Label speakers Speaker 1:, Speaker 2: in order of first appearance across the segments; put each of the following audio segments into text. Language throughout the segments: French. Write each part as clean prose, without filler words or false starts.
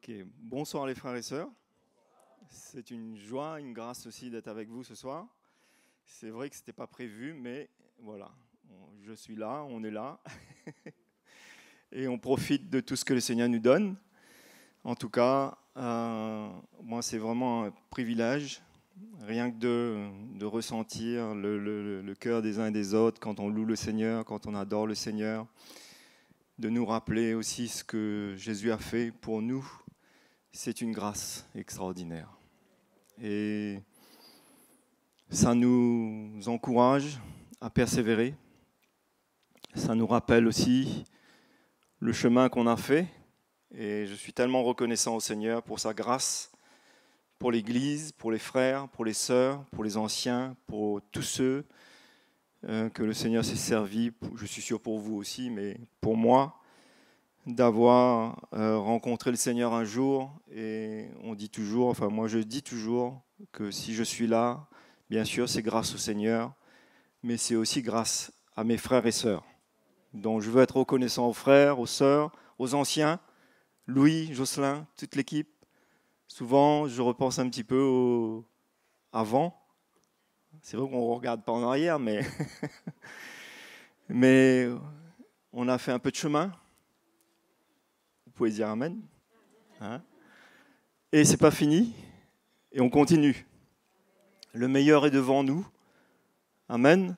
Speaker 1: Ok, bonsoir les frères et sœurs. C'est une joie, une grâce aussi d'être avec vous ce soir. C'est vrai que ce n'était pas prévu, mais voilà, je suis là, on est là. Et on profite de tout ce que le Seigneur nous donne. En tout cas, moi c'est vraiment un privilège, rien que de ressentir le cœur des uns et des autres quand on loue le Seigneur, quand on adore le Seigneur, de nous rappeler aussi ce que Jésus a fait pour nous. C'est une grâce extraordinaire. Et ça nous encourage à persévérer. Ça nous rappelle aussi le chemin qu'on a fait. Et je suis tellement reconnaissant au Seigneur pour sa grâce, pour l'Église, pour les frères, pour les sœurs, pour les anciens, pour tous ceux que le Seigneur s'est servi. Je suis sûr pour vous aussi, mais pour moi, d'avoir rencontré le Seigneur un jour. Et on dit toujours, enfin moi je dis toujours que si je suis là, bien sûr c'est grâce au Seigneur, mais c'est aussi grâce à mes frères et sœurs. Donc je veux être reconnaissant aux frères, aux sœurs, aux anciens, Louis, Jocelyn, toute l'équipe. Souvent je repense un petit peu avant. C'est vrai qu'on ne regarde pas en arrière, mais on a fait un peu de chemin. Vous pouvez dire Amen. Hein? Et c'est pas fini. Et on continue. Le meilleur est devant nous. Amen.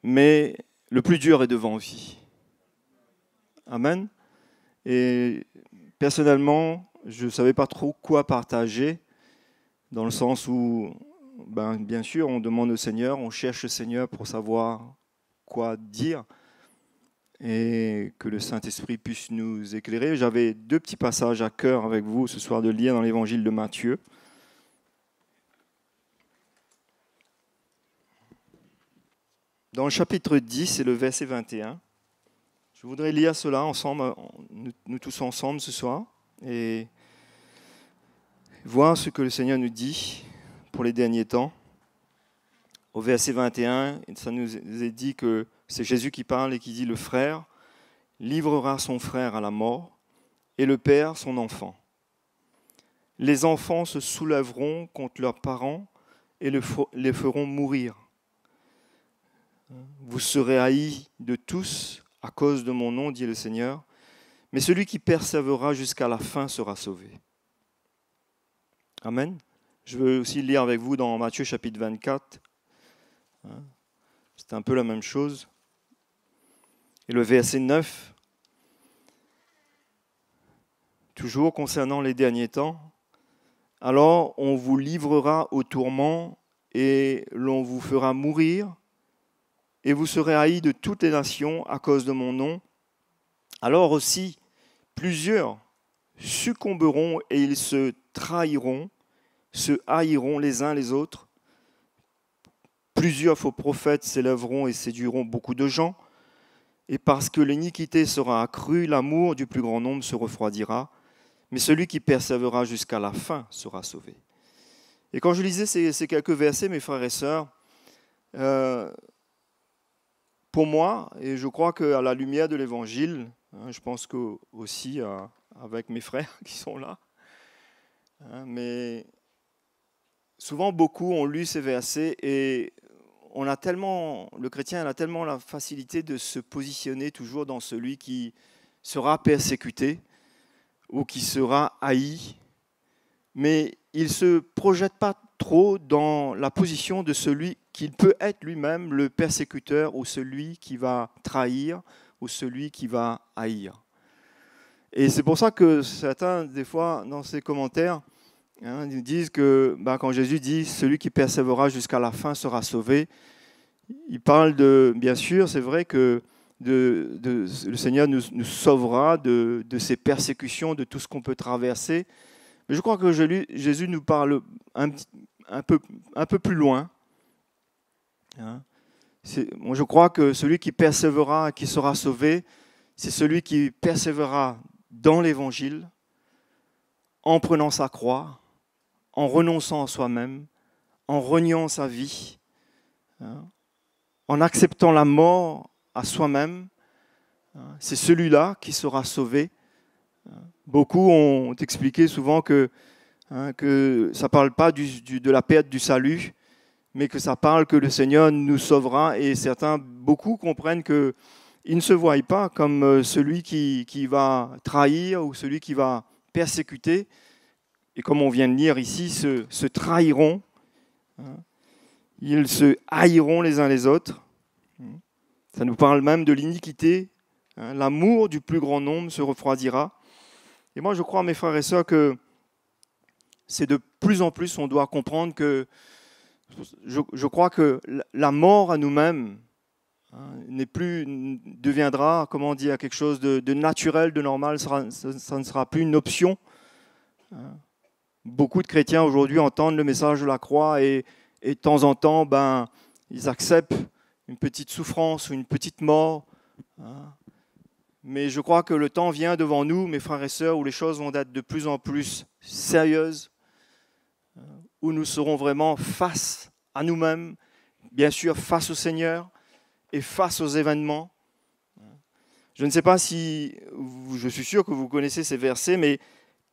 Speaker 1: Mais le plus dur est devant aussi. Amen. Et personnellement, je ne savais pas trop quoi partager, dans le sens où, bien sûr, on demande au Seigneur, on cherche le Seigneur pour savoir quoi dire et que le Saint-Esprit puisse nous éclairer. J'avais 2 petits passages à cœur avec vous ce soir de lire dans l'Évangile de Matthieu. Dans le chapitre 10 et le verset 21, je voudrais lire cela ensemble, nous tous ensemble ce soir, et voir ce que le Seigneur nous dit pour les derniers temps. Au verset 21, ça nous est dit que c'est Jésus qui parle et qui dit « Le frère livrera son frère à la mort et le père son enfant. Les enfants se soulèveront contre leurs parents et les feront mourir. Vous serez haïs de tous à cause de mon nom, dit le Seigneur, mais celui qui persévérera jusqu'à la fin sera sauvé. » Amen. Je veux aussi lire avec vous dans Matthieu chapitre 24. C'est un peu la même chose. Et le verset 9, toujours concernant les derniers temps. « Alors on vous livrera au tourment et l'on vous fera mourir. Et vous serez haïs de toutes les nations à cause de mon nom. Alors aussi, plusieurs succomberont et ils se trahiront, se haïront les uns les autres. Plusieurs faux prophètes s'élèveront et séduiront beaucoup de gens. Et parce que l'iniquité sera accrue, l'amour du plus grand nombre se refroidira. Mais celui qui persévérera jusqu'à la fin sera sauvé. » Et quand je lisais ces quelques versets, mes frères et sœurs, pour moi, et je crois qu'à la lumière de l'Évangile, je pense que aussi avec mes frères qui sont là, mais souvent beaucoup ont lu ces versets et le chrétien a tellement la facilité de se positionner toujours dans celui qui sera persécuté ou qui sera haï, mais il ne se projette pas trop dans la position de celui qui peut être lui-même le persécuteur ou celui qui va trahir ou celui qui va haïr. Et c'est pour ça que certains, des fois, dans ces commentaires, ils disent que quand Jésus dit « celui qui persévérera jusqu'à la fin sera sauvé », il parle de, bien sûr, c'est vrai que le Seigneur nous sauvera de ces persécutions, de tout ce qu'on peut traverser. Mais je crois que Jésus nous parle un peu plus loin. Moi, je crois que celui qui persévérera, qui sera sauvé, c'est celui qui persévérera dans l'Évangile, en prenant sa croix, en renonçant à soi-même, en reniant sa vie, en acceptant la mort à soi-même. C'est celui-là qui sera sauvé. Beaucoup ont expliqué souvent que ça ne parle pas de la perte du salut, mais que ça parle que le Seigneur nous sauvera. Et beaucoup comprennent qu'il ne se voit pas comme celui qui va trahir ou celui qui va persécuter. Et comme on vient de lire ici, se trahiront. Ils se haïront les uns les autres. Ça nous parle même de l'iniquité. L'amour du plus grand nombre se refroidira. Et moi, je crois, mes frères et sœurs, que c'est de plus en plus, on doit comprendre que je crois que la mort à nous-mêmes deviendra, comment dire, quelque chose de naturel, de normal. Ça ne sera plus une option. Beaucoup de chrétiens aujourd'hui entendent le message de la croix et de temps en temps, ils acceptent une petite souffrance ou une petite mort. Mais je crois que le temps vient devant nous, mes frères et sœurs, où les choses vont être de plus en plus sérieuses, où nous serons vraiment face à nous-mêmes, bien sûr face au Seigneur et face aux événements. Je ne sais pas si, je suis sûr que vous connaissez ces versets, mais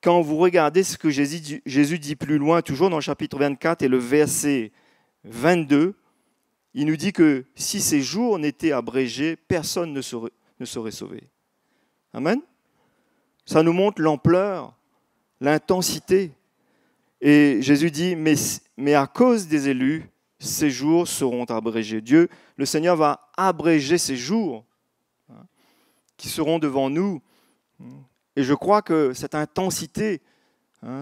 Speaker 1: quand vous regardez ce que Jésus dit plus loin, toujours dans le chapitre 24 et le verset 22, il nous dit que si ces jours n'étaient abrégés, personne ne serait sauvé. Amen. Ça nous montre l'ampleur, l'intensité. Et Jésus dit, mais à cause des élus, ces jours seront abrégés. Dieu, le Seigneur va abréger ces jours qui seront devant nous. Et je crois que cette intensité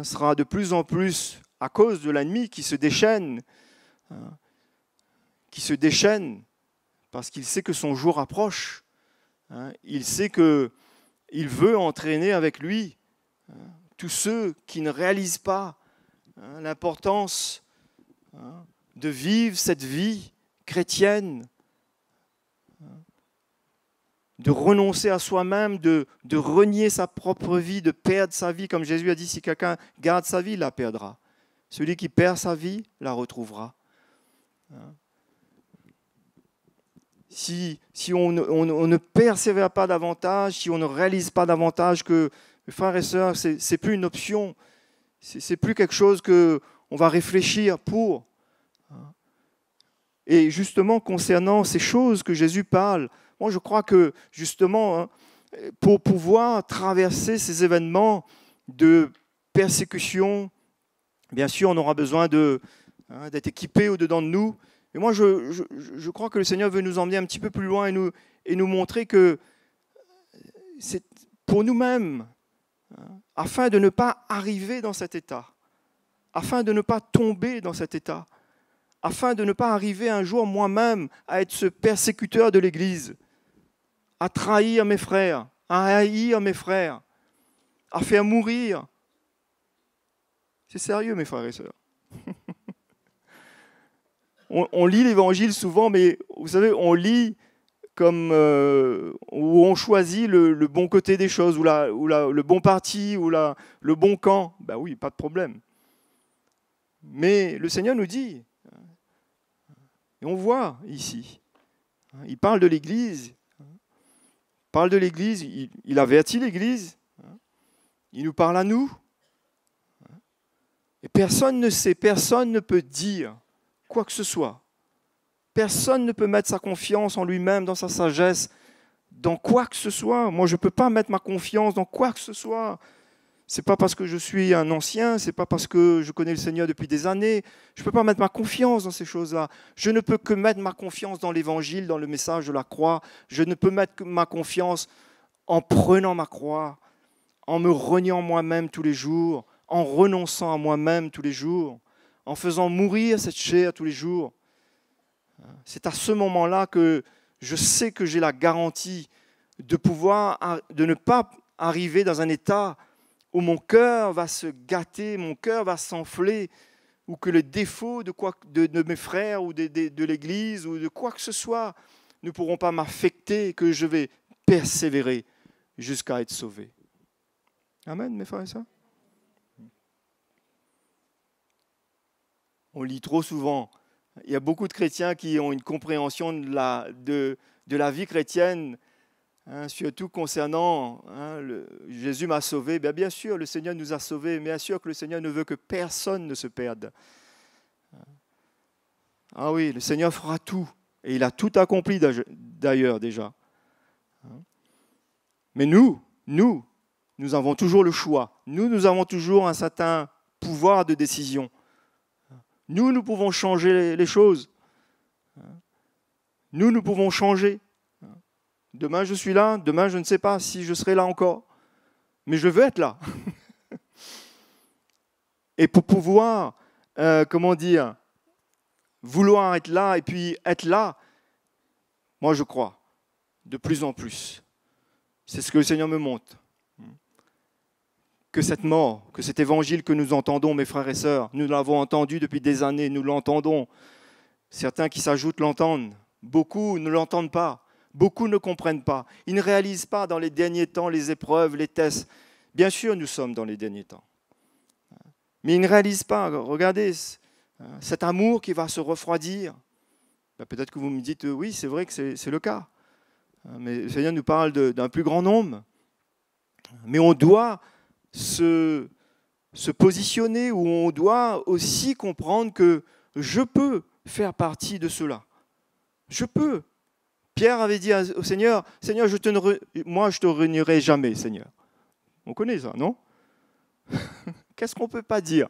Speaker 1: sera de plus en plus à cause de l'ennemi qui se déchaîne, parce qu'il sait que son jour approche. Il sait qu'il veut entraîner avec lui tous ceux qui ne réalisent pas l'importance de vivre cette vie chrétienne, de renoncer à soi-même, de renier sa propre vie, de perdre sa vie. Comme Jésus a dit, si quelqu'un garde sa vie, il la perdra. Celui qui perd sa vie, la retrouvera. Si on ne persévère pas davantage, si on ne réalise pas davantage que, frères et sœurs, ce n'est plus une option, c'est plus quelque chose qu'on va réfléchir pour. Et justement, concernant ces choses que Jésus parle, moi je crois que justement, pour pouvoir traverser ces événements de persécution, bien sûr, on aura besoin d'être équipé au-dedans de nous. Et moi, je crois que le Seigneur veut nous emmener un petit peu plus loin et nous montrer que c'est pour nous-mêmes, afin de ne pas arriver dans cet état, afin de ne pas tomber dans cet état, afin de ne pas arriver un jour moi-même à être ce persécuteur de l'Église, à trahir mes frères, à haïr mes frères, à faire mourir. C'est sérieux, mes frères et sœurs. On lit l'Évangile souvent, mais vous savez, on lit comme où on choisit le bon côté des choses, le bon parti, ou le bon camp. Ben oui, pas de problème. Mais le Seigneur nous dit, et on voit ici, il parle de l'Église, il avertit l'Église, il nous parle à nous. Et personne ne sait, personne ne peut dire quoi que ce soit. Personne ne peut mettre sa confiance en lui-même, dans sa sagesse, dans quoi que ce soit. Moi, je ne peux pas mettre ma confiance dans quoi que ce soit. Ce n'est pas parce que je suis un ancien, ce n'est pas parce que je connais le Seigneur depuis des années. Je ne peux pas mettre ma confiance dans ces choses-là. Je ne peux que mettre ma confiance dans l'Évangile, dans le message de la croix. Je ne peux mettre que ma confiance en prenant ma croix, en me reniant moi-même tous les jours, en renonçant à moi-même tous les jours, en faisant mourir cette chair tous les jours. C'est à ce moment-là que je sais que j'ai la garantie de ne pas arriver dans un état où mon cœur va se gâter, mon cœur va s'enfler, ou que les défauts de mes frères ou de l'Église ou de quoi que ce soit ne pourront pas m'affecter, que je vais persévérer jusqu'à être sauvé. Amen, mes frères et sœurs. On lit trop souvent. Il y a beaucoup de chrétiens qui ont une compréhension de la vie chrétienne hein, surtout concernant Jésus m'a sauvé. Bien sûr, le Seigneur nous a sauvés, mais bien sûr que le Seigneur ne veut que personne ne se perde. Ah oui, le Seigneur fera tout, et il a tout accompli d'ailleurs déjà. Mais nous avons toujours le choix. Nous avons toujours un certain pouvoir de décision. Nous pouvons changer les choses. Nous pouvons changer. Demain, je suis là. Demain, je ne sais pas si je serai là encore. Mais je veux être là. Et pour pouvoir, vouloir être là et puis être là, moi, je crois, de plus en plus. C'est ce que le Seigneur me montre. Que cette mort, que cet évangile que nous entendons, mes frères et sœurs, nous l'avons entendu depuis des années, nous l'entendons. Certains qui s'ajoutent l'entendent. Beaucoup ne l'entendent pas. Beaucoup ne comprennent pas. Ils ne réalisent pas dans les derniers temps les épreuves, les tests. Bien sûr, nous sommes dans les derniers temps. Mais ils ne réalisent pas. Regardez, cet amour qui va se refroidir. Peut-être que vous me dites, oui, c'est vrai que c'est le cas. Mais le Seigneur nous parle d'un plus grand nombre. Mais on doit se positionner, où on doit aussi comprendre que je peux faire partie de cela. Je peux. Pierre avait dit au Seigneur, Seigneur, moi je ne te réunirai jamais, Seigneur. On connaît ça, non? Qu'est-ce qu'on ne peut pas dire?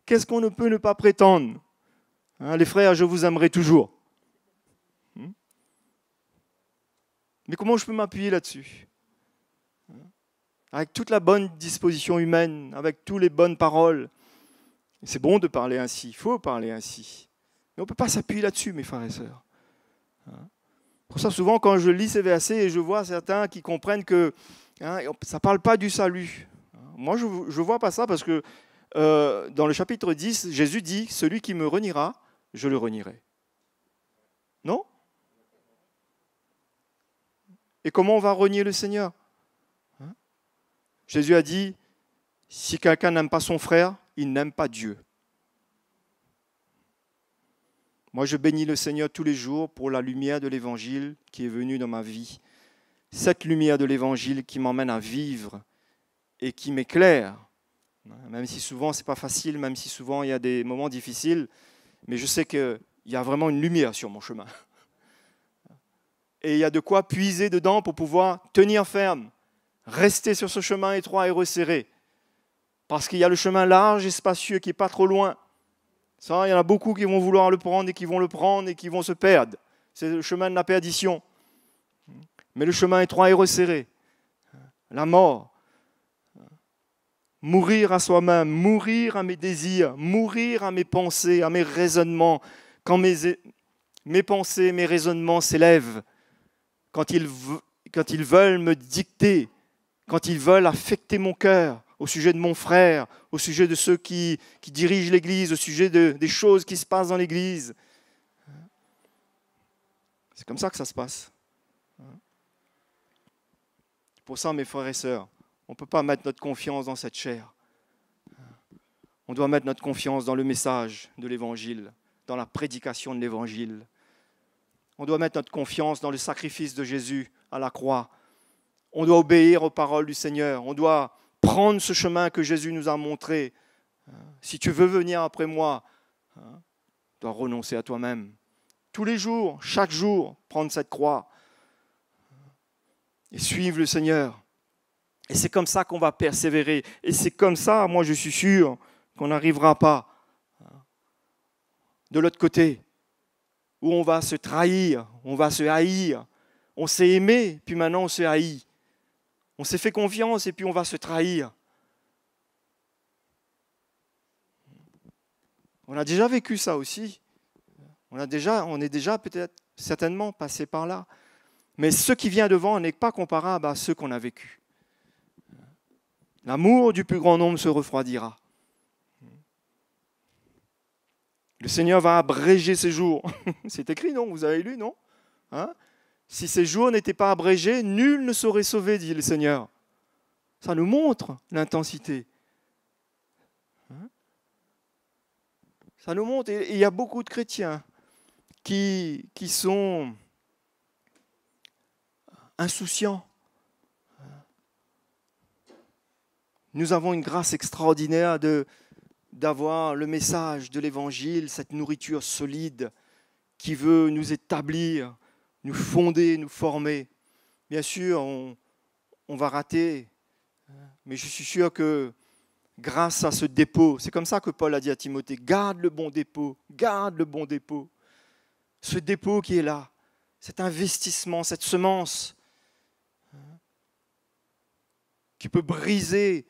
Speaker 1: Qu'est-ce qu'on ne peut ne pas prétendre? Les frères, je vous aimerai toujours. Mais comment je peux m'appuyer là-dessus? Avec toute la bonne disposition humaine, avec toutes les bonnes paroles. C'est bon de parler ainsi, il faut parler ainsi. Mais on ne peut pas s'appuyer là-dessus, mes frères et sœurs. Pour ça, souvent, quand je lis ces versets, je vois certains qui comprennent que ça ne parle pas du salut. Moi, je ne vois pas ça parce que dans le chapitre 10, Jésus dit, celui qui me reniera, je le renierai. Non? Et comment on va renier le Seigneur? Jésus a dit, si quelqu'un n'aime pas son frère, il n'aime pas Dieu. Moi, je bénis le Seigneur tous les jours pour la lumière de l'Évangile qui est venue dans ma vie. Cette lumière de l'Évangile qui m'emmène à vivre et qui m'éclaire. Même si souvent, ce n'est pas facile, même si souvent, il y a des moments difficiles, mais je sais qu'il y a vraiment une lumière sur mon chemin. Et il y a de quoi puiser dedans pour pouvoir tenir ferme, rester sur ce chemin étroit et resserré. Parce qu'il y a le chemin large et spacieux qui n'est pas trop loin. Ça, il y en a beaucoup qui vont vouloir le prendre et qui vont le prendre et qui vont se perdre. C'est le chemin de la perdition. Mais le chemin étroit et resserré, la mort, mourir à soi-même, mourir à mes désirs, mourir à mes pensées, à mes raisonnements. Quand mes pensées, mes raisonnements s'élèvent, quand ils veulent me dicter, quand ils veulent affecter mon cœur, au sujet de mon frère, au sujet de ceux qui dirigent l'Église, au sujet des choses qui se passent dans l'Église. C'est comme ça que ça se passe. Pour ça, mes frères et sœurs, on ne peut pas mettre notre confiance dans cette chair. On doit mettre notre confiance dans le message de l'Évangile, dans la prédication de l'Évangile. On doit mettre notre confiance dans le sacrifice de Jésus à la croix. On doit obéir aux paroles du Seigneur. On doit prendre ce chemin que Jésus nous a montré. Si tu veux venir après moi, tu dois renoncer à toi-même. Tous les jours, chaque jour, prendre cette croix et suivre le Seigneur. Et c'est comme ça qu'on va persévérer. Et c'est comme ça, moi je suis sûr, qu'on n'arrivera pas de l'autre côté, où on va se trahir, on va se haïr. On s'est aimé, puis maintenant on se haït. On s'est fait confiance et puis on va se trahir. On a déjà vécu ça aussi. On est déjà peut-être certainement passé par là. Mais ce qui vient devant n'est pas comparable à ce qu'on a vécu. L'amour du plus grand nombre se refroidira. Le Seigneur va abréger ses jours. C'est écrit, non? Vous avez lu, non? Si ces jours n'étaient pas abrégés, nul ne saurait sauver, dit le Seigneur. Ça nous montre l'intensité. Ça nous montre, et il y a beaucoup de chrétiens qui sont insouciants. Nous avons une grâce extraordinaire d'avoir le message de l'Évangile, cette nourriture solide qui veut nous établir, nous fonder, nous former. Bien sûr, on va rater, mais je suis sûr que grâce à ce dépôt, c'est comme ça que Paul a dit à Timothée, garde le bon dépôt, garde le bon dépôt. Ce dépôt qui est là, cet investissement, cette semence qui peut briser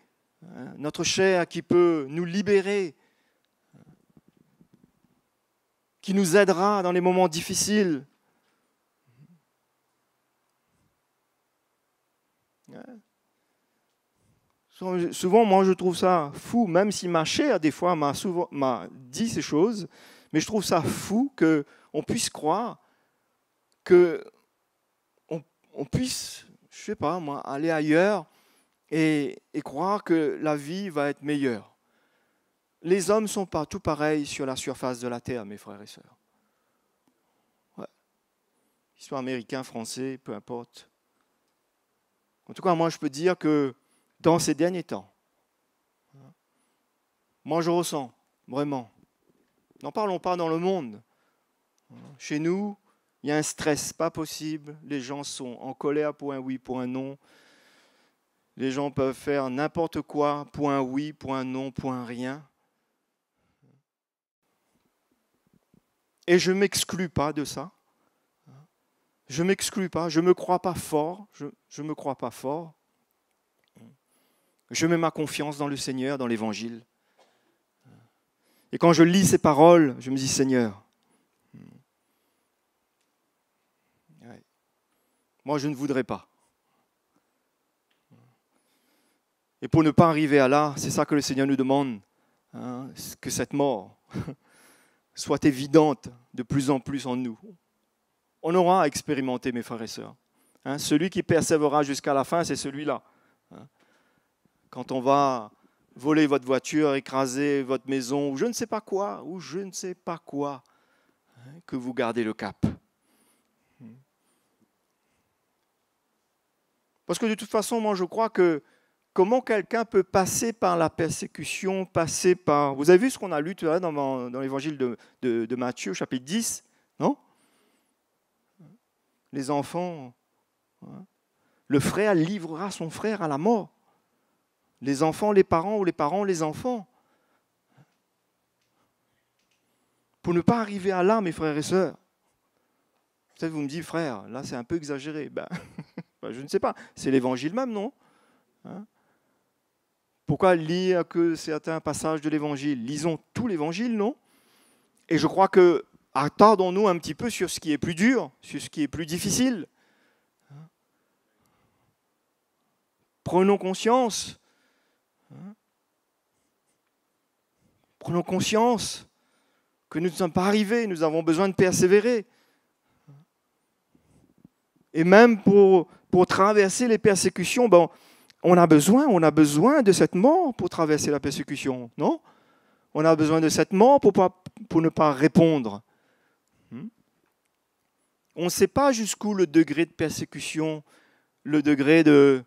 Speaker 1: notre chair, qui peut nous libérer, qui nous aidera dans les moments difficiles. Souvent, moi, je trouve ça fou, même si ma chair, des fois, m'a dit ces choses, mais je trouve ça fou qu'on puisse croire qu'on puisse, je ne sais pas moi, aller ailleurs et croire que la vie va être meilleure. Les hommes ne sont pas tout pareils sur la surface de la terre, mes frères et sœurs. Ouais. Ils soient américains, français, peu importe. En tout cas, moi, je peux dire que dans ces derniers temps, moi, je ressens, vraiment, n'en parlons pas dans le monde. Chez nous, il y a un stress pas possible. Les gens sont en colère pour un oui, pour un non. Les gens peuvent faire n'importe quoi pour un oui, pour un non, pour un rien. Et je ne m'exclus pas de ça. Je ne m'exclus pas, je ne me crois pas fort. Je me crois pas fort. Je mets ma confiance dans le Seigneur, dans l'Évangile. Et quand je lis ces paroles, je me dis, Seigneur, moi je ne voudrais pas. Et pour ne pas arriver à là, c'est ça que le Seigneur nous demande, que cette mort soit évidente de plus en plus en nous. On aura à expérimenter, mes frères et sœurs. Celui qui persévérera jusqu'à la fin, c'est celui-là. Quand on va voler votre voiture, écraser votre maison, ou je ne sais pas quoi, que vous gardez le cap. Parce que de toute façon, moi je crois que comment quelqu'un peut passer par la persécution, passer par... Vous avez vu ce qu'on a lu tout à l'heure dans l'évangile de Matthieu, chapitre 10, non? Les enfants, le frère livrera son frère à la mort. Les enfants, les parents, ou les parents, les enfants. Pour ne pas arriver à là, mes frères et sœurs. Peut-être vous me dites, frère, là c'est un peu exagéré. Je ne sais pas, c'est l'évangile même, non? Pourquoi lire que certains passages de l'évangile? Lisons tout l'évangile, non? Et je crois que attardons-nous un petit peu sur ce qui est plus dur, sur ce qui est plus difficile. Prenons conscience. Prenons conscience que nous ne sommes pas arrivés, nous avons besoin de persévérer. Et même pour traverser les persécutions, on a besoin de cette mort pour traverser la persécution, non? On a besoin de cette mort pour ne pas répondre. On ne sait pas jusqu'où le degré de persécution, le degré d'être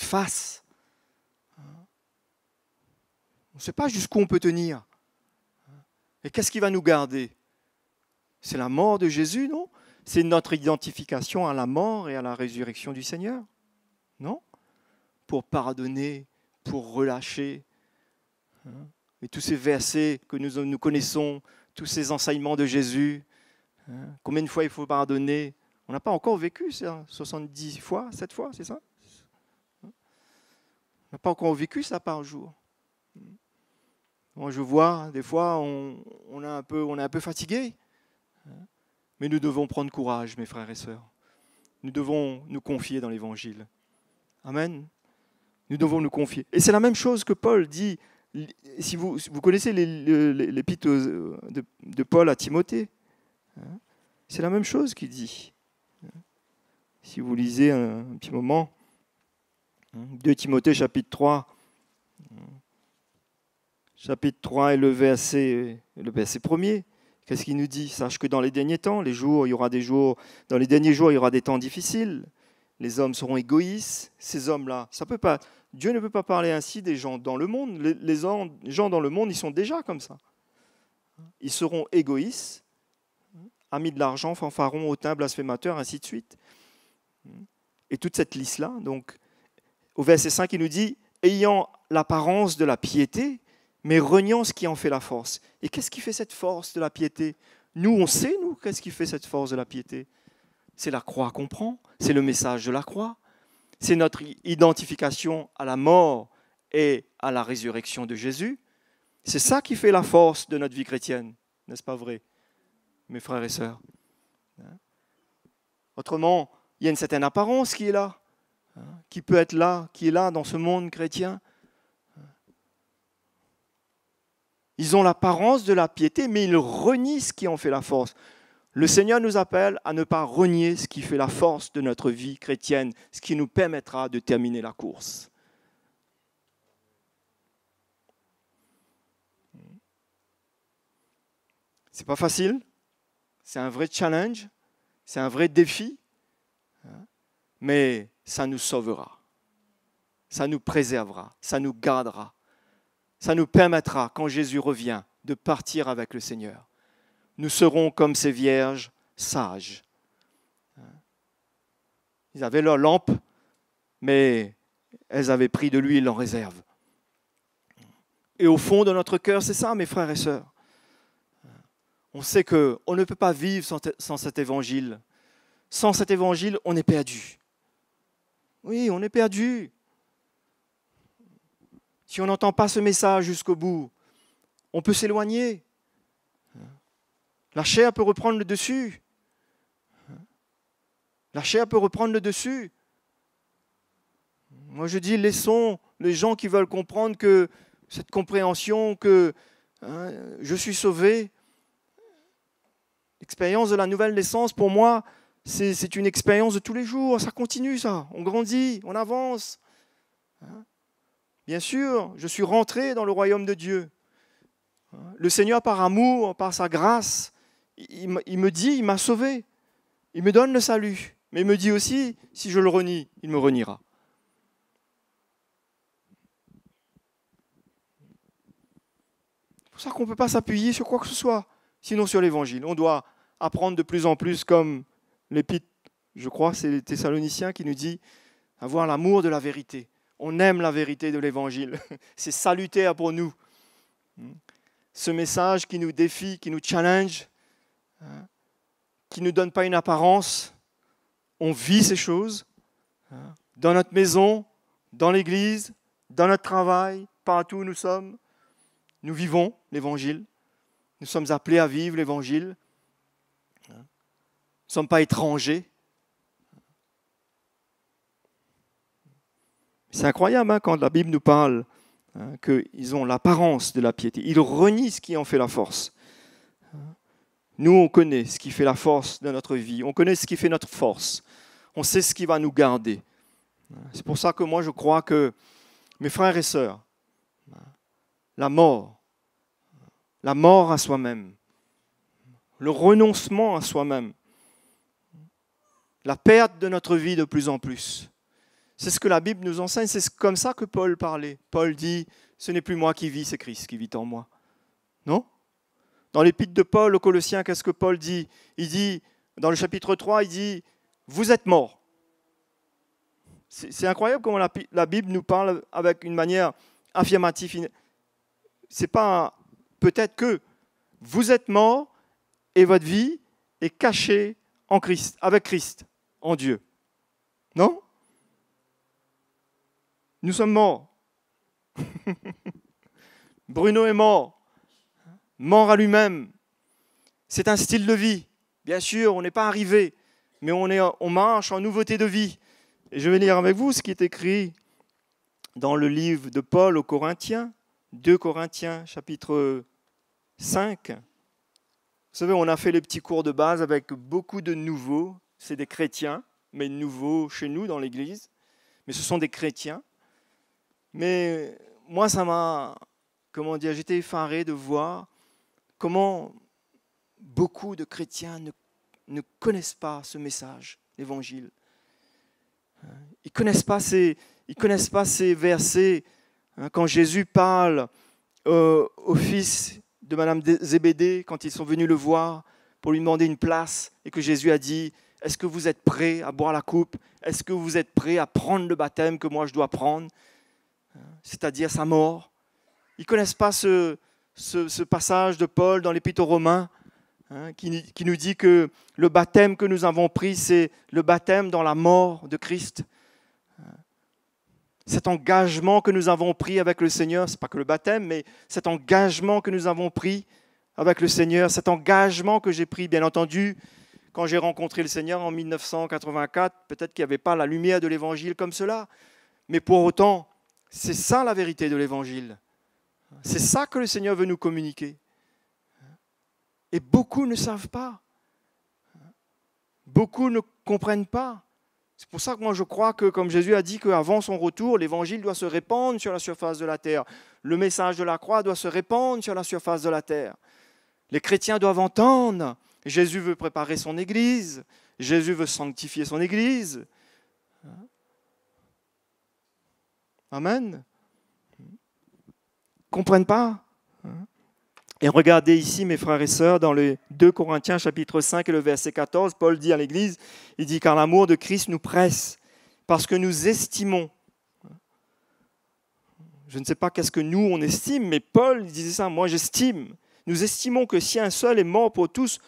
Speaker 1: face. On ne sait pas jusqu'où on peut tenir. Et qu'est-ce qui va nous garder? C'est la mort de Jésus, non? C'est notre identification à la mort et à la résurrection du Seigneur, non? Pour pardonner, pour relâcher. Et tous ces versets que nous connaissons, tous ces enseignements de Jésus, combien de fois il faut pardonner? On n'a pas encore vécu ça, 70 fois, 7 fois, c'est ça? On n'a pas encore vécu ça par jour. Moi, je vois, des fois, on est un peu fatigué. Mais nous devons prendre courage, mes frères et sœurs. Nous devons nous confier dans l'Évangile. Amen. Nous devons nous confier. Et c'est la même chose que Paul dit. Si vous connaissez l'épître de Paul à Timothée, c'est la même chose qu'il dit. Si vous lisez un petit moment, 2 Timothée chapitre 3, chapitre 3 et le verset 1er, Qu'est-ce qu'il nous dit? Sache que dans les derniers temps, dans les derniers jours, il y aura des temps difficiles. Les hommes seront égoïstes. Ces hommes-là, ça peut pas. Dieu ne peut pas parler ainsi des gens dans le monde. Les gens dans le monde, ils sont déjà comme ça. Ils seront égoïstes, amis de l'argent, fanfarons, hautains, blasphémateurs, ainsi de suite. Et toute cette liste-là, donc, au verset 5, il nous dit « ayant l'apparence de la piété, mais reniant ce qui en fait la force ». Et qu'est-ce qui fait cette force de la piété? Nous, on sait, nous, qu'est-ce qui fait cette force de la piété? C'est la croix qu'on prend, c'est le message de la croix, c'est notre identification à la mort et à la résurrection de Jésus. C'est ça qui fait la force de notre vie chrétienne, n'est-ce pas vrai, mes frères et sœurs? Autrement, il y a une certaine apparence qui est là, qui peut être là, qui est là dans ce monde chrétien. Ils ont l'apparence de la piété, mais ils renient ce qui en fait la force. Le Seigneur nous appelle à ne pas renier ce qui fait la force de notre vie chrétienne, ce qui nous permettra de terminer la course. C'est pas facile, c'est un vrai challenge, c'est un vrai défi, mais ça nous sauvera, ça nous préservera, ça nous gardera, ça nous permettra, quand Jésus revient, de partir avec le Seigneur. Nous serons comme ces vierges sages. Ils avaient leur lampe, mais elles avaient pris de l'huile en réserve. Et au fond de notre cœur, c'est ça, mes frères et sœurs. On sait qu'on ne peut pas vivre sans cet évangile. Sans cet évangile, on est perdu. Oui, on est perdu. Si on n'entend pas ce message jusqu'au bout, on peut s'éloigner. La chair peut reprendre le dessus. La chair peut reprendre le dessus. Moi, je dis, laissons les gens qui veulent comprendre que cette compréhension que je suis sauvé. L'expérience de la nouvelle naissance, pour moi, c'est une expérience de tous les jours. Ça continue, ça. On grandit, on avance. Bien sûr, je suis rentré dans le royaume de Dieu. Le Seigneur, par amour, par sa grâce, il me dit, il m'a sauvé. Il me donne le salut. Mais il me dit aussi, si je le renie, il me reniera. C'est pour ça qu'on ne peut pas s'appuyer sur quoi que ce soit, sinon sur l'Évangile. On doit apprendre de plus en plus, comme l'épître, je crois, c'est les Thessaloniciens qui nous dit, avoir l'amour de la vérité. On aime la vérité de l'Évangile. C'est salutaire pour nous. Ce message qui nous défie, qui nous challenge, qui ne nous donne pas une apparence. On vit ces choses dans notre maison, dans l'église, dans notre travail, partout où nous sommes. Nous vivons l'Évangile. Nous sommes appelés à vivre l'Évangile. Nous ne sommes pas étrangers. C'est incroyable quand la Bible nous parle qu'ils ont l'apparence de la piété. Ils renient ce qui en fait la force. Nous, on connaît ce qui fait la force de notre vie. On connaît ce qui fait notre force. On sait ce qui va nous garder. C'est pour ça que moi, je crois que, mes frères et sœurs, la mort à soi-même, le renoncement à soi-même, la perte de notre vie de plus en plus, c'est ce que la Bible nous enseigne. C'est comme ça que Paul parlait. Paul dit, ce n'est plus moi qui vis, c'est Christ qui vit en moi. Non ? Dans l'épître de Paul aux Colossiens, qu'est-ce que Paul dit? Il dit, dans le chapitre 3, il dit, vous êtes morts. C'est incroyable comment la Bible nous parle avec une manière affirmative. C'est pas peut-être que vous êtes morts et votre vie est cachée en Christ, avec Christ, en Dieu. Non? Nous sommes morts. Bruno est mort. Mort à lui-même. C'est un style de vie. Bien sûr, on n'est pas arrivé, mais on marche en nouveauté de vie. Et je vais lire avec vous ce qui est écrit dans le livre de Paul aux Corinthiens, 2 Corinthiens, chapitre 5. Vous savez, on a fait les petits cours de base avec beaucoup de nouveaux. C'est des chrétiens, mais nouveaux chez nous dans l'Église. Mais ce sont des chrétiens. Mais moi, ça m'a, j'étais effaré de voir comment beaucoup de chrétiens ne connaissent pas ce message, l'évangile. Ils ne connaissent pas ces versets. Quand Jésus parle au fils de Madame Zébédée, quand ils sont venus le voir pour lui demander une place, et que Jésus a dit, est-ce que vous êtes prêts à boire la coupe? Est-ce que vous êtes prêts à prendre le baptême que moi je dois prendre? C'est-à-dire sa mort. Ils ne connaissent pas ce passage de Paul dans l'Épître aux Romains, qui nous dit que le baptême que nous avons pris, c'est le baptême dans la mort de Christ. Cet engagement que nous avons pris avec le Seigneur, ce n'est pas que le baptême, mais cet engagement que nous avons pris avec le Seigneur, cet engagement que j'ai pris, bien entendu, quand j'ai rencontré le Seigneur en 1984, peut-être qu'il n'y avait pas la lumière de l'Évangile comme cela, mais pour autant, c'est ça la vérité de l'Évangile. C'est ça que le Seigneur veut nous communiquer. Et beaucoup ne savent pas. Beaucoup ne comprennent pas. C'est pour ça que moi je crois que, comme Jésus a dit qu'avant son retour, l'Évangile doit se répandre sur la surface de la terre. Le message de la croix doit se répandre sur la surface de la terre. Les chrétiens doivent entendre. Jésus veut préparer son Église. Jésus veut sanctifier son Église. Amen. Ils ne comprennent pas. Et regardez ici, mes frères et sœurs, dans le 2 Corinthiens chapitre 5 et le verset 14, Paul dit à l'Église, il dit « Car l'amour de Christ nous presse, parce que nous estimons. » Je ne sais pas qu'est-ce que nous, on estime, mais Paul disait ça, moi j'estime. Nous estimons que si un seul est mort pour tous,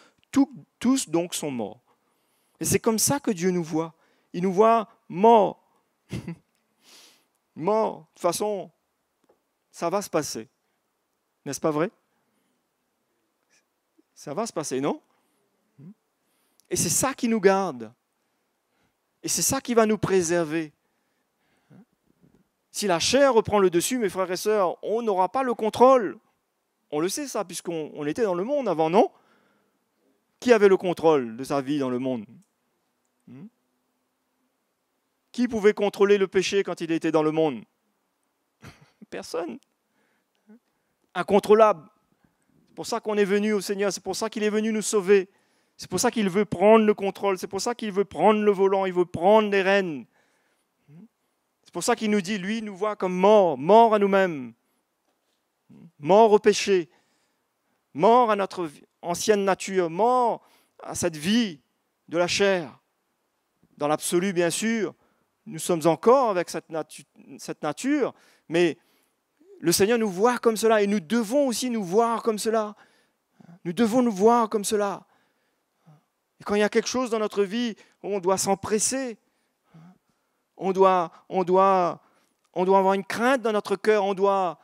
Speaker 1: tous donc sont morts. Et c'est comme ça que Dieu nous voit. Il nous voit morts. Morts. De toute façon, ça va se passer. N'est-ce pas vrai? Ça va se passer, non? Et c'est ça qui nous garde. Et c'est ça qui va nous préserver. Si la chair reprend le dessus, mes frères et sœurs, on n'aura pas le contrôle. On le sait ça, puisqu'on était dans le monde avant, non? Qui avait le contrôle de sa vie dans le monde? Qui pouvait contrôler le péché quand il était dans le monde? Personne. Incontrôlable. C'est pour ça qu'on est venu au Seigneur, c'est pour ça qu'il est venu nous sauver. C'est pour ça qu'il veut prendre le contrôle, c'est pour ça qu'il veut prendre le volant, il veut prendre les rênes. C'est pour ça qu'il nous dit, lui, il nous voit comme morts, morts à nous-mêmes, morts au péché, morts à notre ancienne nature, morts à cette vie de la chair. Dans l'absolu, bien sûr, nous sommes encore avec cette nature, mais le Seigneur nous voit comme cela et nous devons aussi nous voir comme cela. Nous devons nous voir comme cela. Et quand il y a quelque chose dans notre vie, on doit s'empresser. On doit avoir une crainte dans notre cœur. On doit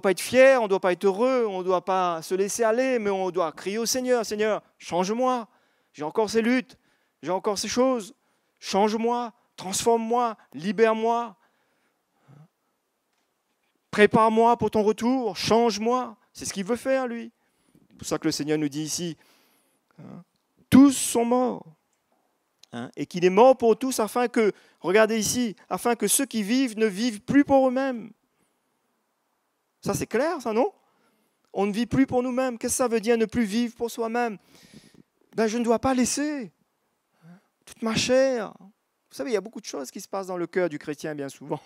Speaker 1: pas être fier, on ne doit pas être heureux, on ne doit pas se laisser aller, mais on doit crier au Seigneur. Seigneur, change-moi. J'ai encore ces luttes, j'ai encore ces choses. Change-moi, transforme-moi, libère-moi. Prépare-moi pour ton retour, change-moi. C'est ce qu'il veut faire, lui. C'est pour ça que le Seigneur nous dit ici, tous sont morts. Et qu'il est mort pour tous afin que, regardez ici, afin que ceux qui vivent ne vivent plus pour eux-mêmes. Ça, c'est clair, ça, non? On ne vit plus pour nous-mêmes. Qu'est-ce que ça veut dire ne plus vivre pour soi-même? Je ne dois pas laisser toute ma chair. Vous savez, il y a beaucoup de choses qui se passent dans le cœur du chrétien bien souvent.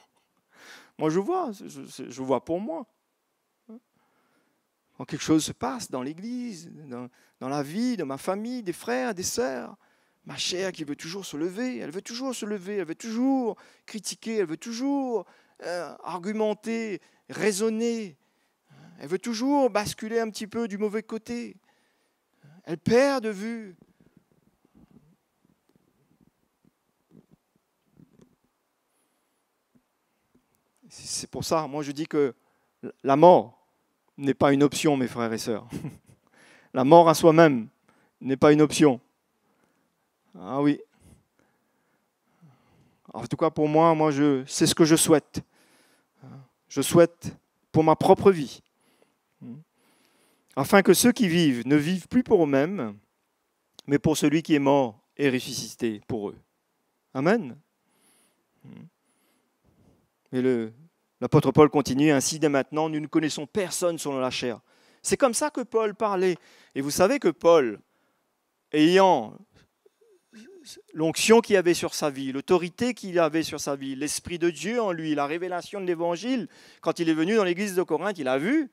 Speaker 1: Moi, je vois pour moi. Quand quelque chose se passe dans l'église, dans la vie, de ma famille, des frères, des sœurs, ma chair qui veut toujours se lever, elle veut toujours se lever, elle veut toujours critiquer, elle veut toujours argumenter, raisonner, elle veut toujours basculer un petit peu du mauvais côté. Elle perd de vue. C'est pour ça, moi je dis que la mort n'est pas une option, mes frères et sœurs. La mort à soi-même n'est pas une option. Ah oui. En tout cas pour moi, c'est ce que je souhaite. Je souhaite pour ma propre vie. Afin que ceux qui vivent ne vivent plus pour eux-mêmes, mais pour celui qui est mort et ressuscité pour eux. Amen. Et l'apôtre Paul continue, ainsi dès maintenant, nous ne connaissons personne selon la chair. C'est comme ça que Paul parlait. Et vous savez que Paul, ayant l'onction qu'il avait sur sa vie, l'autorité qu'il avait sur sa vie, l'Esprit de Dieu en lui, la révélation de l'Évangile, quand il est venu dans l'église de Corinthe, il a vu,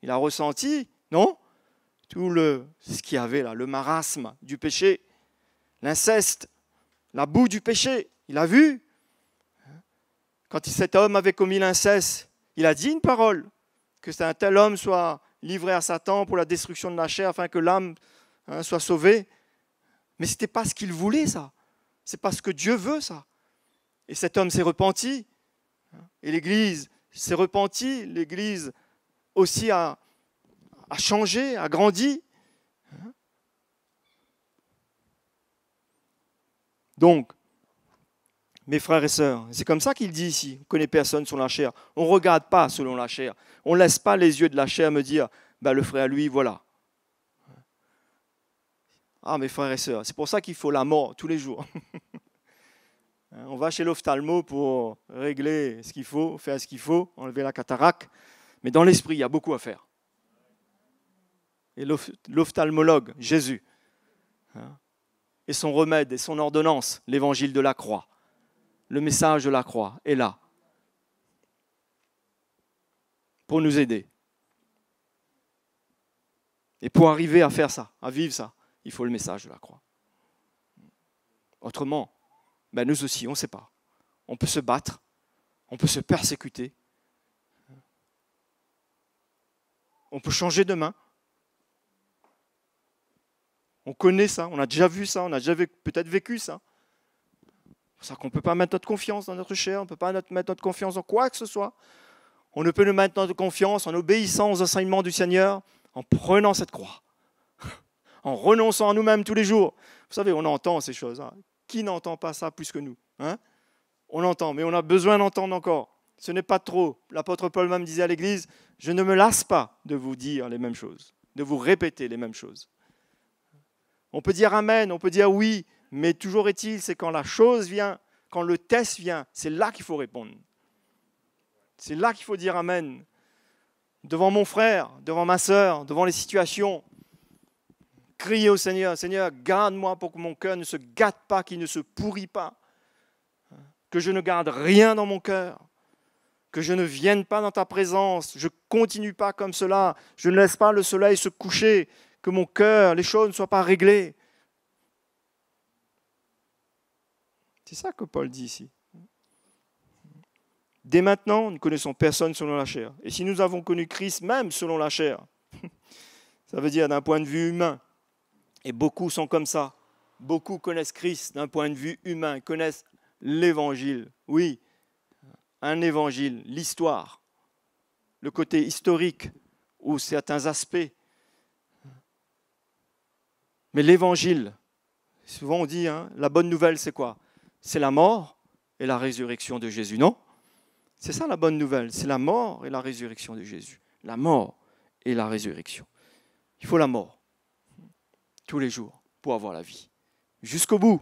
Speaker 1: il a ressenti, non? Tout ce qu'il y avait là, le marasme du péché, l'inceste, la boue du péché, il a vu. Quand cet homme avait commis l'inceste, il a dit une parole, que un tel homme soit livré à Satan pour la destruction de la chair, afin que l'âme soit sauvée. Mais ce n'était pas ce qu'il voulait, ça. C'est pas ce que Dieu veut, ça. Et cet homme s'est repenti. Et l'Église s'est repentie. L'Église aussi a changé, a grandi. Donc, mes frères et sœurs, c'est comme ça qu'il dit ici, on ne connaît personne sur la chair. On ne regarde pas selon la chair. On ne laisse pas les yeux de la chair me dire, le frère, lui, voilà. Ah, mes frères et sœurs, c'est pour ça qu'il faut la mort tous les jours. On va chez l'ophtalmo pour régler ce qu'il faut, faire ce qu'il faut, enlever la cataracte. Mais dans l'esprit, il y a beaucoup à faire. Et l'ophtalmologue, Jésus, et son remède et son ordonnance, l'évangile de la croix, le message de la croix est là pour nous aider. Et pour arriver à faire ça, à vivre ça, il faut le message de la croix. Autrement, nous aussi, on ne sait pas. On peut se battre, on peut se persécuter, on peut changer de main. On connaît ça, on a déjà vu ça, on a déjà peut-être vécu ça. C'est pour ça qu'on ne peut pas mettre notre confiance dans notre chair, on ne peut pas mettre notre confiance dans quoi que ce soit. On ne peut nous mettre notre confiance en obéissant aux enseignements du Seigneur, en prenant cette croix, en renonçant à nous-mêmes tous les jours. Vous savez, on entend ces choses. Qui n'entend pas ça plus que nous, On entend, mais on a besoin d'entendre encore. Ce n'est pas trop. L'apôtre Paul même disait à l'Église, je ne me lasse pas de vous dire les mêmes choses, de vous répéter les mêmes choses. On peut dire amen, on peut dire oui, mais toujours est-il, c'est quand la chose vient, quand le test vient, c'est là qu'il faut répondre. C'est là qu'il faut dire amen. Devant mon frère, devant ma sœur, devant les situations. Crier au Seigneur, Seigneur, garde-moi pour que mon cœur ne se gâte pas, qu'il ne se pourrit pas. Que je ne garde rien dans mon cœur. Que je ne vienne pas dans ta présence. Je ne continue pas comme cela. Je ne laisse pas le soleil se coucher. Que mon cœur, les choses ne soient pas réglées. C'est ça que Paul dit ici. Dès maintenant, nous ne connaissons personne selon la chair. Et si nous avons connu Christ même selon la chair, ça veut dire d'un point de vue humain. Et beaucoup sont comme ça. Beaucoup connaissent Christ d'un point de vue humain, ils connaissent l'évangile. Oui, un évangile, l'histoire, le côté historique ou certains aspects. Mais l'évangile, souvent on dit, la bonne nouvelle c'est quoi? C'est la mort et la résurrection de Jésus, non? C'est ça la bonne nouvelle, c'est la mort et la résurrection de Jésus. La mort et la résurrection. Il faut la mort, tous les jours, pour avoir la vie. Jusqu'au bout.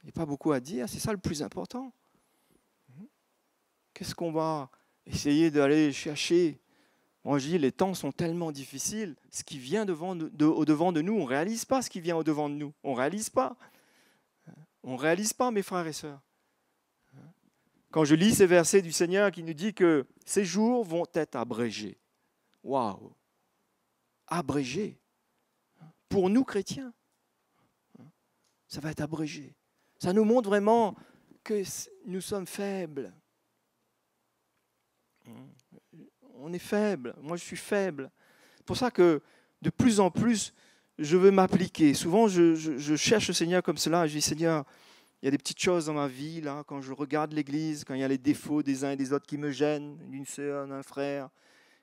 Speaker 1: Il n'y a pas beaucoup à dire, c'est ça le plus important. Qu'est-ce qu'on va essayer d'aller chercher? Moi je dis, les temps sont tellement difficiles, ce qui vient au-devant de nous, on ne réalise pas ce qui vient au-devant de nous. On ne réalise pas. On ne réalise pas, mes frères et sœurs. Quand je lis ces versets du Seigneur qui nous dit que ces jours vont être abrégés. Waouh! Abrégés. Pour nous chrétiens, ça va être abrégé. Ça nous montre vraiment que nous sommes faibles. On est faible. Moi, je suis faible. C'est pour ça que de plus en plus, je veux m'appliquer. Souvent, je cherche le Seigneur comme cela. Je dis, Seigneur, il y a des petites choses dans ma vie, là, quand je regarde l'Église, quand il y a les défauts des uns et des autres qui me gênent, d'une sœur, d'un frère,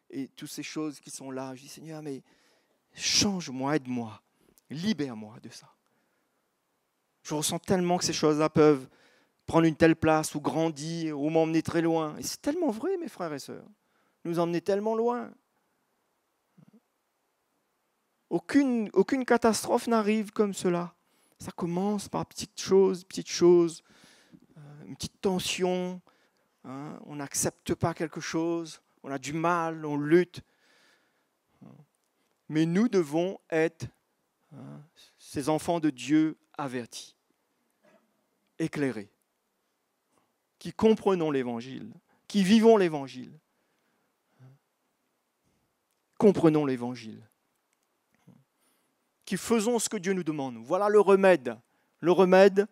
Speaker 1: et toutes ces choses qui sont là. Je dis, Seigneur, mais change-moi, aide-moi, libère-moi de ça. Je ressens tellement que ces choses-là peuvent prendre une telle place ou grandir ou m'emmener très loin. Et c'est tellement vrai, mes frères et sœurs. Nous emmener tellement loin. Aucune catastrophe n'arrive comme cela. Ça commence par petites choses, une petite tension. On n'accepte pas quelque chose, on a du mal, on lutte. Mais nous devons être ces enfants de Dieu avertis, éclairés, qui comprenons l'Évangile, qui vivons l'Évangile. Comprenons l'Évangile. Qui faisons ce que Dieu nous demande. Voilà le remède. Le remède,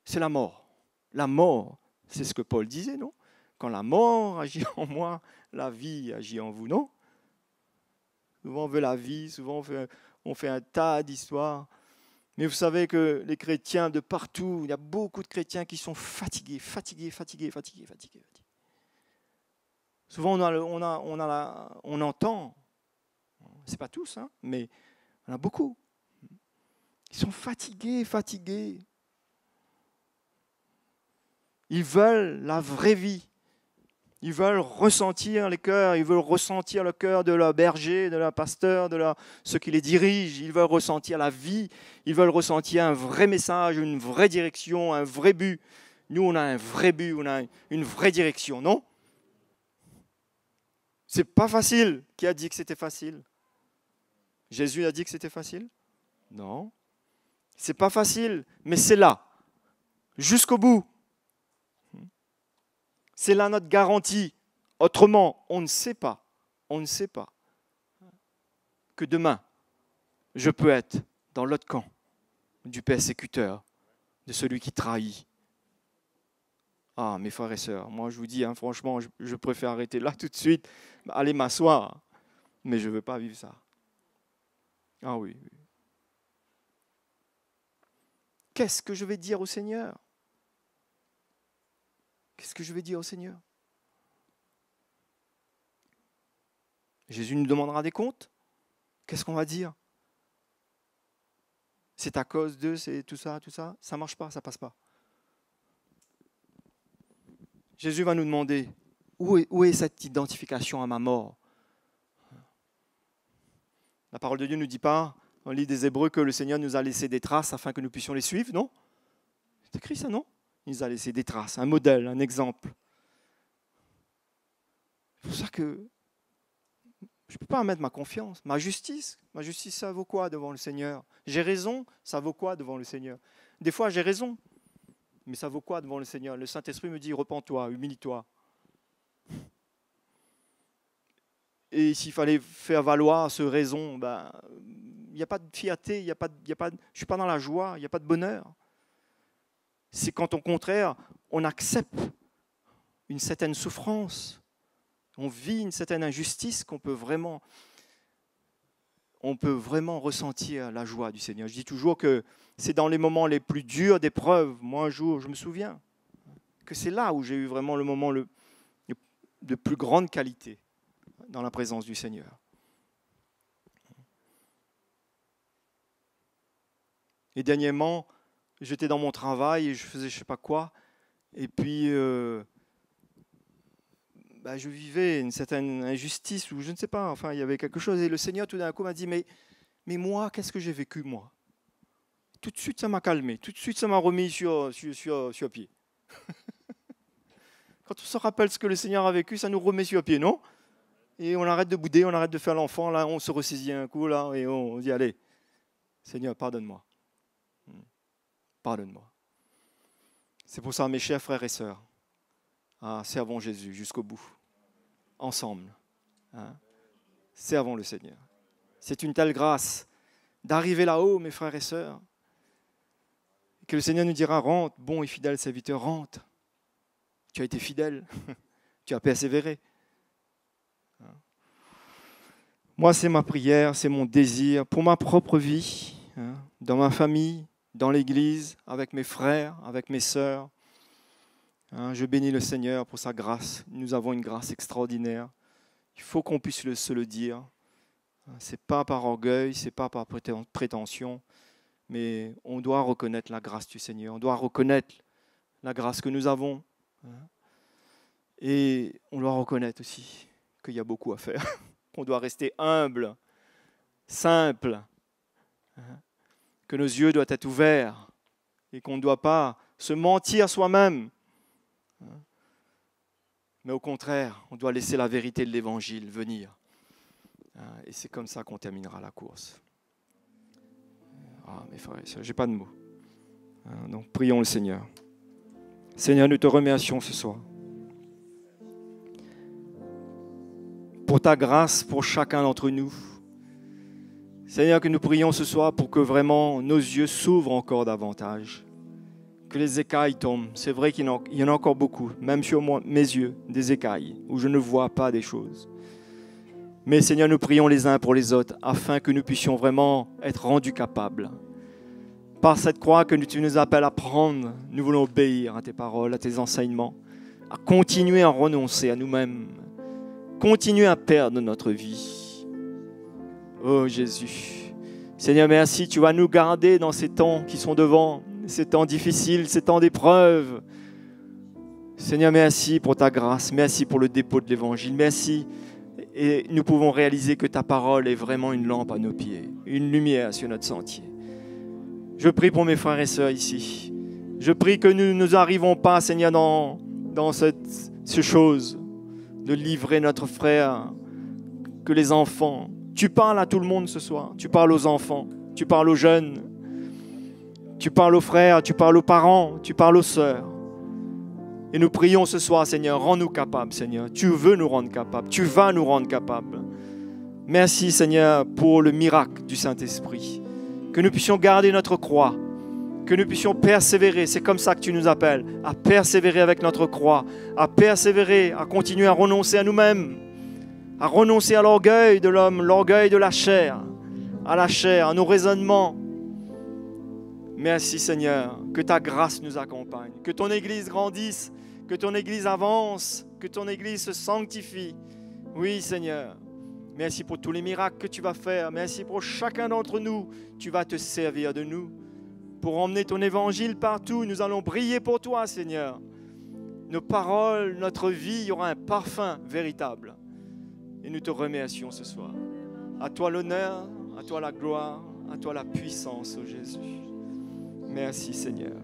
Speaker 1: c'est la mort. La mort, c'est ce que Paul disait, non? Quand la mort agit en moi, la vie agit en vous, non? Souvent on veut la vie, souvent on fait un tas d'histoires. Mais vous savez que les chrétiens de partout, il y a beaucoup de chrétiens qui sont fatigués. Souvent on entend, c'est pas tous, hein, mais on a beaucoup. Ils sont fatigués. Ils veulent la vraie vie. Ils veulent ressentir les cœurs, ils veulent ressentir le cœur de leur berger, de leur pasteur, ceux qui les dirigent. Ils veulent ressentir la vie, ils veulent ressentir un vrai message, une vraie direction, un vrai but. Nous, on a un vrai but, on a une vraie direction, non? C'est pas facile. Qui a dit que c'était facile? Jésus a dit que c'était facile? Non. C'est pas facile, mais c'est là, jusqu'au bout. C'est là notre garantie. Autrement, on ne sait pas que demain, je peux être dans l'autre camp du persécuteur, de celui qui trahit. Ah, mes frères et sœurs, moi je vous dis, franchement, je préfère arrêter là tout de suite, aller m'asseoir, mais je ne veux pas vivre ça. Ah oui. Qu'est-ce que je vais dire au Seigneur? Qu'est-ce que je vais dire au Seigneur? Jésus nous demandera des comptes. Qu'est-ce qu'on va dire? C'est à cause de, c'est tout ça. Ça ne marche pas, ça ne passe pas. Jésus va nous demander, où est cette identification à ma mort? La parole de Dieu ne nous dit pas, on lit des Hébreux, que le Seigneur nous a laissé des traces afin que nous puissions les suivre, non? C'est écrit ça, non? Il nous a laissé des traces, un modèle, un exemple. C'est pour ça que je ne peux pas mettre ma confiance. Ma justice, ça vaut quoi devant le Seigneur? J'ai raison, ça vaut quoi devant le Seigneur? Des fois, j'ai raison, mais ça vaut quoi devant le Seigneur? Le Saint-Esprit me dit, repens-toi, humilie-toi. Et s'il fallait faire valoir ce raison, il n'y a pas de fierté, je ne suis pas dans la joie, il n'y a pas de bonheur. C'est quand, au contraire, on accepte une certaine souffrance, on vit une certaine injustice qu'on peut vraiment ressentir la joie du Seigneur. Je dis toujours que c'est dans les moments les plus durs d'épreuve. Moi, un jour, je me souviens que c'est là où j'ai eu vraiment le moment de plus grande qualité dans la présence du Seigneur. Et dernièrement, j'étais dans mon travail et je faisais je ne sais pas quoi. Et puis, je vivais une certaine injustice ou je ne sais pas. Enfin, il y avait quelque chose. Et le Seigneur, tout d'un coup, m'a dit, mais moi, qu'est-ce que j'ai vécu, moi? Tout de suite, ça m'a calmé. Tout de suite, ça m'a remis sur pied. Quand on se rappelle ce que le Seigneur a vécu, ça nous remet sur pied, non? Et on arrête de bouder, on arrête de faire l'enfant. Là, on se ressaisit un coup, là, et on dit, allez, Seigneur, pardonne-moi. Pardonne-moi. C'est pour ça, mes chers frères et sœurs, servons Jésus jusqu'au bout, ensemble. Servons le Seigneur. C'est une telle grâce d'arriver là-haut, mes frères et sœurs, que le Seigneur nous dira, rentre, bon et fidèle serviteur, rentre. Tu as été fidèle, tu as persévéré. Moi, c'est ma prière, c'est mon désir pour ma propre vie, dans ma famille, dans l'Église, avec mes frères, avec mes sœurs. Je bénis le Seigneur pour sa grâce. Nous avons une grâce extraordinaire. Il faut qu'on puisse se le dire. Ce n'est pas par orgueil, ce n'est pas par prétention, mais on doit reconnaître la grâce du Seigneur. On doit reconnaître la grâce que nous avons. Et on doit reconnaître aussi qu'il y a beaucoup à faire. On doit rester humble, simple, que nos yeux doivent être ouverts et qu'on ne doit pas se mentir soi-même. Mais au contraire, on doit laisser la vérité de l'Évangile venir. Et c'est comme ça qu'on terminera la course. Mes frères et sœurs, je n'ai pas de mots. Donc prions le Seigneur. Seigneur, nous te remercions ce soir pour ta grâce pour chacun d'entre nous. Seigneur, que nous prions ce soir pour que vraiment nos yeux s'ouvrent encore davantage, que les écailles tombent. C'est vrai qu'il y en a encore beaucoup, même sur mes yeux, des écailles, où je ne vois pas des choses. Mais Seigneur, nous prions les uns pour les autres, afin que nous puissions vraiment être rendus capables. Par cette croix que tu nous appelles à prendre, nous voulons obéir à tes paroles, à tes enseignements, à continuer à renoncer à nous-mêmes, continuer à perdre notre vie. Oh Jésus, Seigneur, merci, tu vas nous garder dans ces temps qui sont devant, ces temps difficiles, ces temps d'épreuve. Seigneur, merci pour ta grâce, merci pour le dépôt de l'Évangile, merci. Et nous pouvons réaliser que ta parole est vraiment une lampe à nos pieds, une lumière sur notre sentier. Je prie pour mes frères et sœurs ici. Je prie que nous ne nous arrivons pas, Seigneur, dans cette chose de livrer notre frère, que les enfants. Tu parles à tout le monde ce soir. Tu parles aux enfants, tu parles aux jeunes, tu parles aux frères, tu parles aux parents, tu parles aux sœurs. Et nous prions ce soir, Seigneur, rends-nous capables, Seigneur. Tu veux nous rendre capables, tu vas nous rendre capables. Merci, Seigneur, pour le miracle du Saint-Esprit. Que nous puissions garder notre croix, que nous puissions persévérer. C'est comme ça que tu nous appelles, à persévérer avec notre croix, à persévérer, à continuer à renoncer à nous-mêmes, à renoncer à l'orgueil de l'homme, l'orgueil de la chair, à nos raisonnements. Merci, Seigneur, que ta grâce nous accompagne, que ton Église grandisse, que ton Église avance, que ton Église se sanctifie. Oui, Seigneur. Merci pour tous les miracles que tu vas faire. Merci pour chacun d'entre nous. Tu vas te servir de nous pour emmener ton évangile partout. Nous allons briller pour toi, Seigneur. Nos paroles, notre vie, il y aura un parfum véritable. Et nous te remercions ce soir. À toi l'honneur, à toi la gloire, à toi la puissance, ô Jésus. Merci, Seigneur.